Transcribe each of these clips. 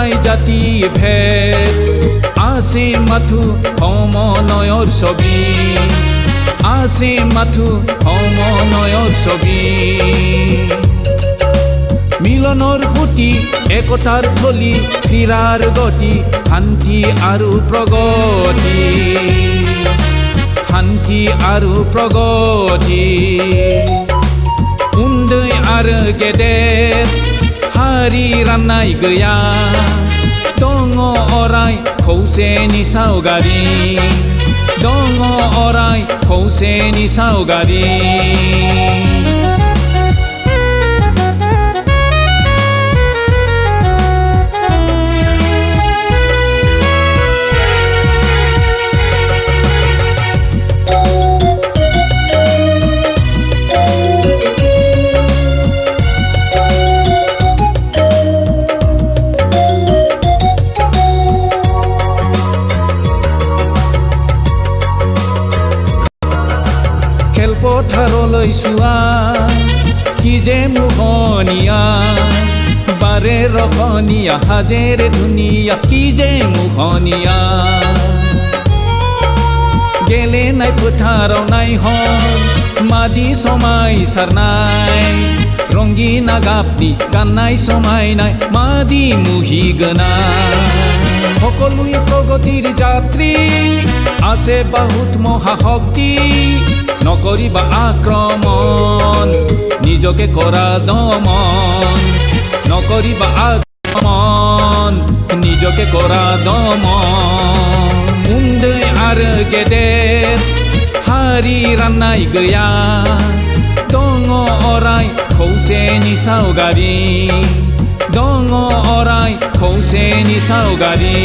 নাই জাতি ভেদ আছে মাথো সমন্বয়ৰ ছবি আছে মাথো সমন্বয়ৰ ছবি মিলনৰ সুতি একতাৰ থলি ক্ৰীড়াৰ গতি শান্তি আৰু প্ৰগতি শান্তি আৰু প্ৰগতি उन्दै आरो गेदेर हारि राननाय गैया दङ अराय खौसेनि सावगारि दङ अराय खौसेनि सावगारि পথাৰলৈ চোৱা কি যে মোহনীয়া বাৰে ৰখনীয়া হাজেৰে ধুনীয়া কি যে মোহনীয়া গেলে নাই পথাৰাव নাই হল মাদি সমাই সাৰনাই ৰঙিনা গাপনি গাননাই সমাইনাই মাদি মুহি গনা সকলোৱে প্ৰগতিৰ যাত্ৰী আছে বহুত মহাশক্তি নকৰিবা আক্ৰমণ নিজকে কৰা দমন নকৰিবা আক্ৰমণ নিজকে কৰা দমন উन्दै आरो गेदेर हारि राननाय गैया दङ अराय खौसेनि सावगारि दङ अराय खौसेनि सावगारि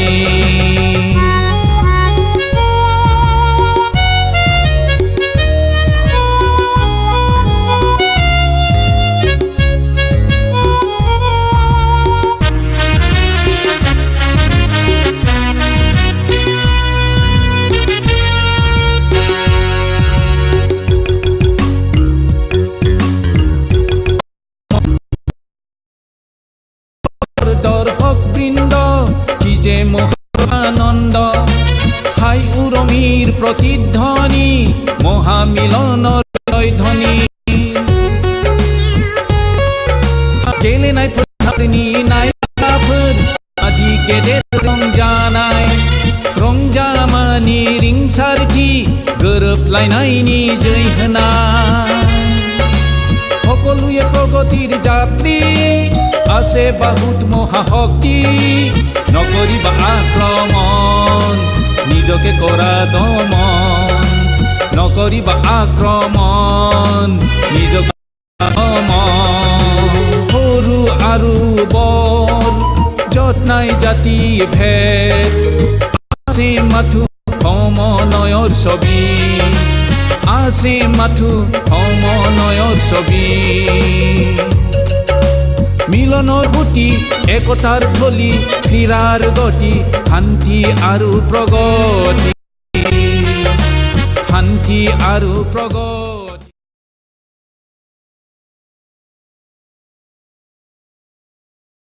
দর্শকবৃন্দ কি যে মহানন্দ হাই উৰমীৰ প্ৰতিধ্বনি মহামিলনৰ ধ্বনি গেলে নাই পথাৰনি নাই কাফোৰ আদি गेदेर रंजामानि रिंसारथि गोरोबलायनायनि जै होनाय সকলোৱে প্ৰগতিৰ যাত্ৰী আছে বহুত মহাশক্তি নকৰিবা আক্ৰমণ নিজকে কৰা দমন নকৰিবা আক্ৰমণ নিজকে দমন সৰু আৰু বৰ য'ত নাই জাতি ভেদ আছে মাথো সমন্বয়ৰ ছবি আছে মাথো সমন্বয়ৰ ছবি মিলনৰ সুতি একতাৰ থলি ক্ৰীড়াৰ গতি শান্তি আৰু প্ৰগতি শান্তি আৰু প্ৰগতি।